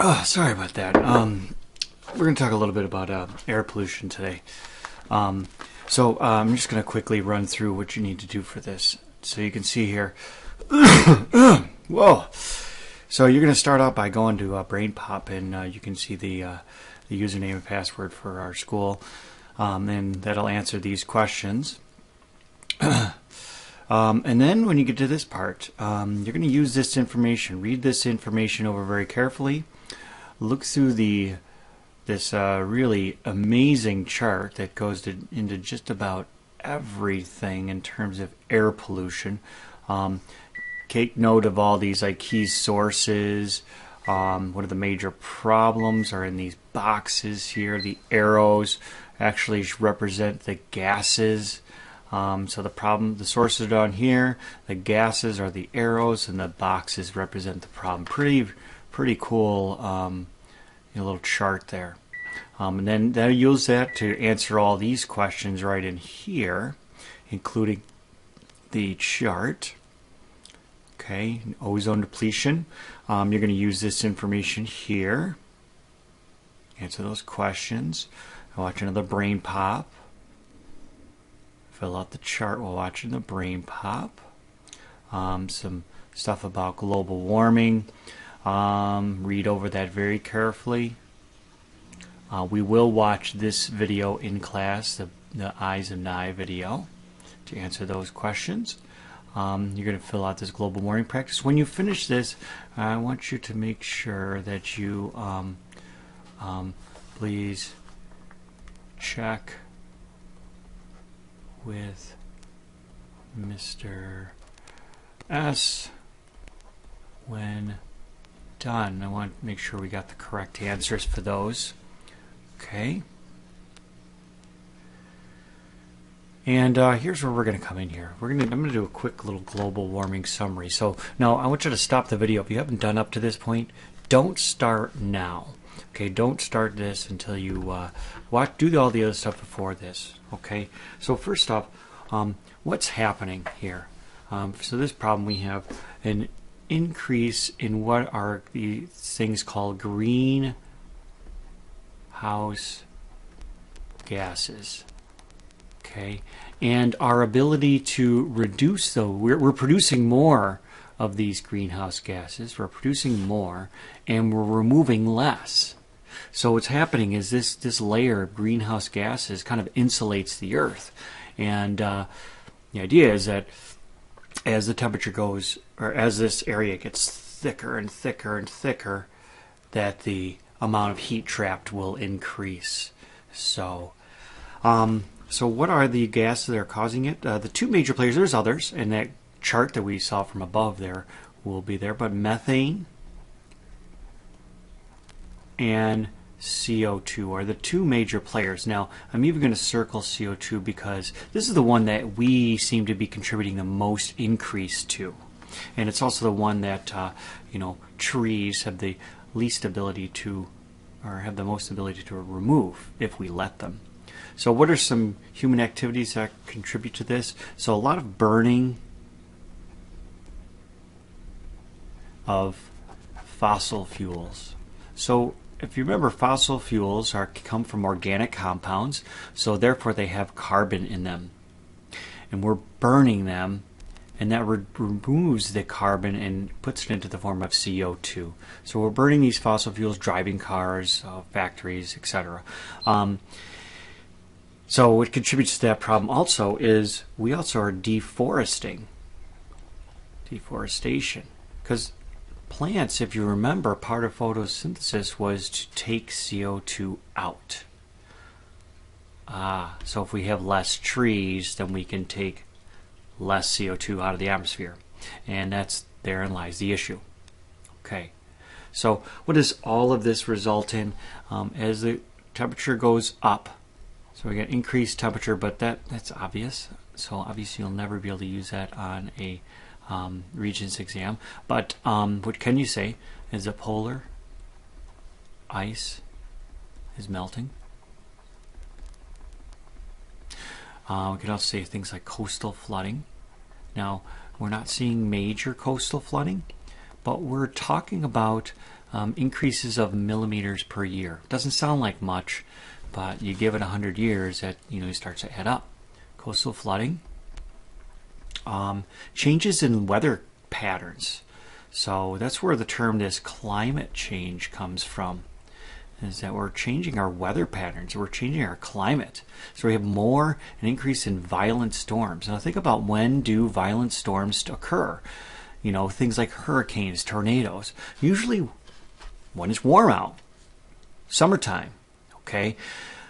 Oh, sorry about that. We're going to talk a little bit about air pollution today. I'm just going to quickly run through what you need to do for this. So you can see here. Whoa. So you're going to start out by going to Brain Pop, and you can see the username and password for our school, and that'll answer these questions. And then when you get to this part, you're going to use this information. Read this information over very carefully. Look through this really amazing chart that goes into just about everything in terms of air pollution. Take note of all these key sources. What are the major problems are in these boxes here. The arrows actually represent the gases. So the sources are down here, the gases are the arrows, and the boxes represent the problem. Pretty cool little chart there. And then they'll use that to answer all these questions right in here, including the chart. Okay, ozone depletion. You're going to use this information here. Answer those questions. Watch another brain pop. Fill out the chart while watching the brain pop. Some stuff about global warming. Read over that very carefully. We will watch this video in class, the Eyes of Nye video, to answer those questions. You're going to fill out this global warming practice. When you finish this, I want you to make sure that you please check with Mr. S when done. I want to make sure we got the correct answers for those. Okay. And here's where we're going to come in here. I'm going to do a quick little global warming summary. So now I want you to stop the video. If you haven't done up to this point, don't start now. Okay, don't start this until you do all the other stuff before this. Okay, so first off, what's happening here? So this problem, we have an increase in what are these things called greenhouse gases. Okay, and our ability to reduce those, we're producing more of these greenhouse gases. We're producing more, and we're removing less. So what's happening is this layer of greenhouse gases kind of insulates the Earth, and the idea is that as the temperature goes, or as this area gets thicker and thicker and thicker, that the amount of heat trapped will increase. So what are the gases that are causing it? The two major players, there's others, and that chart that we saw from above there will be there, but methane and CO2 are the two major players. Now, I'm even going to circle CO2 because this is the one that we seem to be contributing the most increase to. And it's also the one that, trees have the least ability to, or have the most ability to remove if we let them. So what are some human activities that contribute to this? So a lot of burning of fossil fuels. So if you remember, fossil fuels come from organic compounds, so therefore they have carbon in them. And we're burning them, and that removes the carbon and puts it into the form of CO2. So we're burning these fossil fuels, driving cars, factories, etc. So what contributes to that problem also is we also are deforestation. Because plants, if you remember, part of photosynthesis was to take CO2 out. So if we have less trees, then we can take less CO2 out of the atmosphere. And therein lies the issue. Okay. So what does all of this result in? As the temperature goes up, so we get increased temperature, but that's obvious. So obviously you'll never be able to use that on a Regents exam. But what can you say is that polar ice is melting. We can also say things like coastal flooding. Now, we're not seeing major coastal flooding, but we're talking about increases of millimeters per year. Doesn't sound like much, but you give it 100 years, that it starts to add up. Coastal flooding, changes in weather patterns. So that's where the term this climate change comes from, is that we're changing our weather patterns, we're changing our climate. So we have an increase in violent storms. Now think about, when do violent storms occur? Things like hurricanes, tornadoes. Usually when it's warm out, summertime, okay?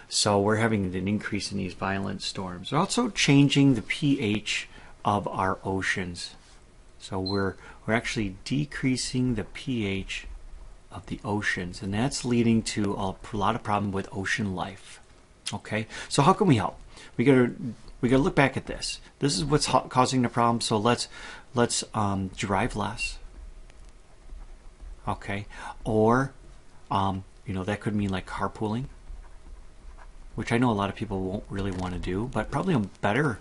So we're having an increase in these violent storms. We're also changing the pH of our oceans. So we're actually decreasing the pH of the oceans, and that's leading to a lot of problem with ocean life. Okay, so how can we help? We gotta look back at this. This is what's causing the problem. So let's drive less. Okay, or that could mean like carpooling, which I know a lot of people won't really want to do, but probably a better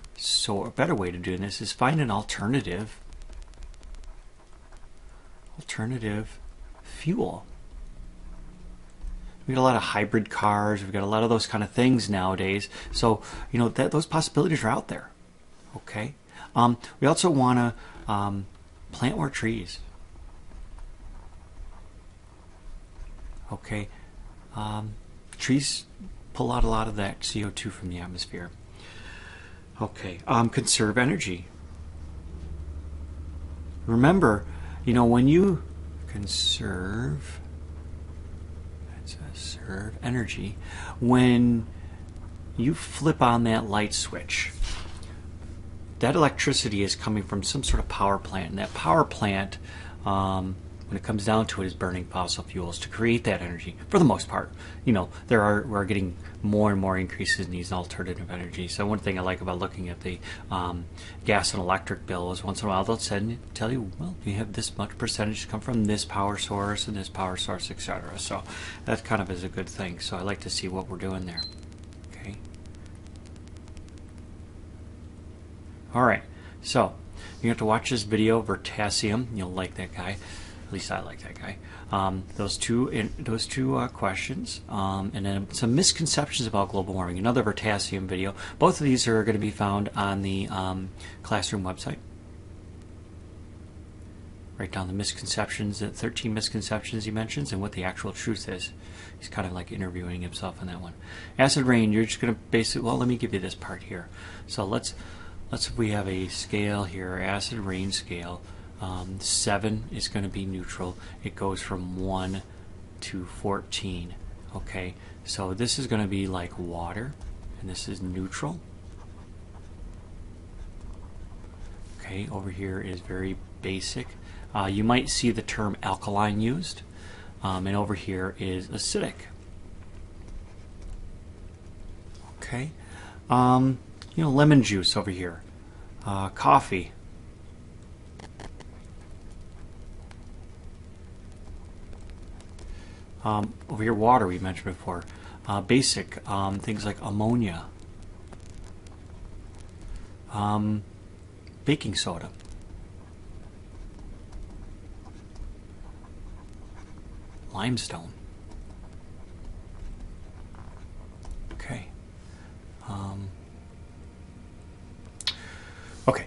way to do this is find an alternative fuel. We got a lot of hybrid cars. We've got a lot of those kind of things nowadays. So those possibilities are out there. Okay. We also want to plant more trees. Okay. Trees pull out a lot of that CO2 from the atmosphere. Okay. Conserve energy. Remember, when you conserve energy, when you flip on that light switch, that electricity is coming from some sort of power plant, and that power plant, when it comes down to it, is burning fossil fuels to create that energy. For the most part, we're getting more and more increases in these alternative energies. So one thing I like about looking at the gas and electric bill is, once in a while they'll tell you, well, you have this much percentage come from this power source and this power source, etc. So that kind of is a good thing. So I like to see what we're doing there. Okay. All right. So you have to watch this video, Vertasium. You'll like that guy. At least I like that guy. Those two questions, and then some misconceptions about global warming. Another Vertasium video. Both of these are going to be found on the classroom website. Write down the misconceptions, the 13 misconceptions he mentions, and what the actual truth is. He's kind of like interviewing himself on that one. Acid rain. You're just going to basically, well, let me give you this part here. So we have a scale here, acid rain scale. 7 is going to be neutral. It goes from 1 to 14. Okay, so this is going to be like water, and this is neutral. Okay, over here is very basic. You might see the term alkaline used, and over here is acidic. Okay, lemon juice over here, coffee. Over here, water we mentioned before. Basic, things like ammonia. Baking soda. Limestone. Okay. Okay.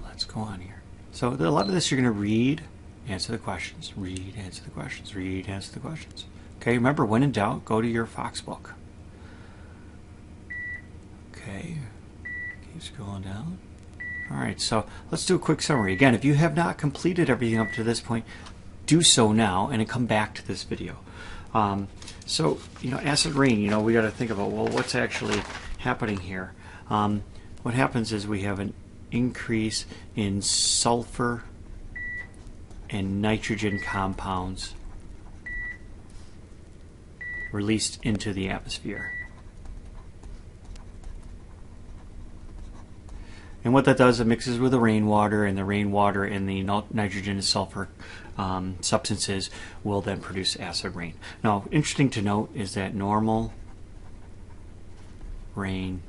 Let's go on here. So a lot of this you're going to read. Answer the questions. Read, answer the questions. Read, answer the questions. Okay, remember, when in doubt, go to your Fox book. Okay, keep scrolling down. Alright, so let's do a quick summary. Again, if you have not completed everything up to this point, do so now and then come back to this video. So, acid rain, we got to think about, well, what's actually happening here? What happens is we have an increase in sulfur and nitrogen compounds released into the atmosphere. And what that does, it mixes with the rainwater, and the rainwater and the nitrogen and sulfur substances will then produce acid rain. Now, interesting to note is that normal rain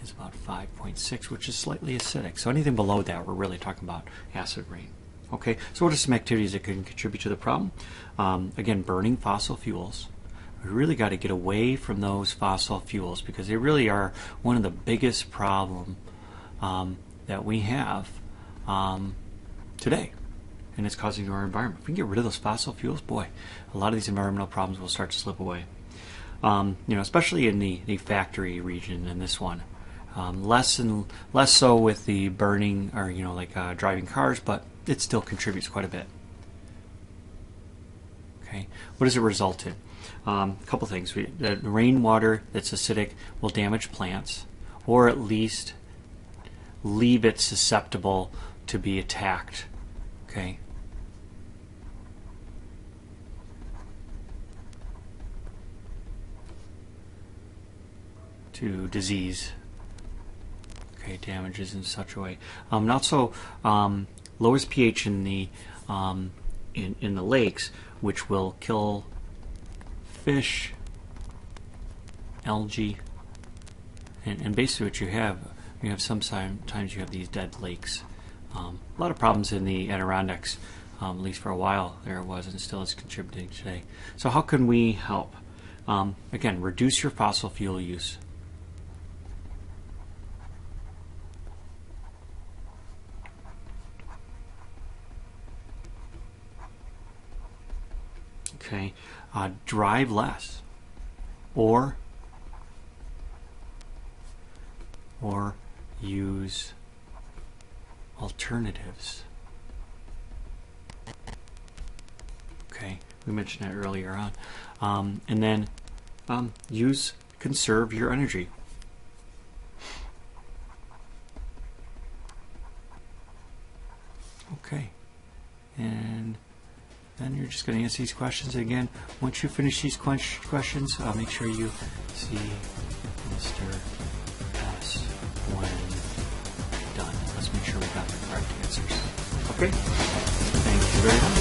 is about 5.6, which is slightly acidic. So anything below that, we're really talking about acid rain. Okay, so what are some activities that can contribute to the problem? Again, burning fossil fuels. We really got to get away from those fossil fuels because they really are one of the biggest problem that we have today, and it's causing our environment. If we can get rid of those fossil fuels, boy, a lot of these environmental problems will start to slip away. Especially in the factory region in this one. Less so with the burning or driving cars, but it still contributes quite a bit. Okay, what does it result in? A couple things. The rainwater that's acidic will damage plants, or at least leave it susceptible to be attacked. Okay. To disease. Okay, damages in such a way. And also lowers pH in the lakes, which will kill fish, algae, and basically what you have sometimes you have these dead lakes. A lot of problems in the Adirondacks, at least for a while there was, and still is contributing today. So how can we help? Again, reduce your fossil fuel use. Okay, drive less, or use alternatives. Okay, we mentioned that earlier on, and then conserve your energy. Okay, and then you're just going to answer these questions. Again, once you finish these questions, make sure you see Mr. S when done. Let's make sure we got the correct answers. Okay? Thank you very much.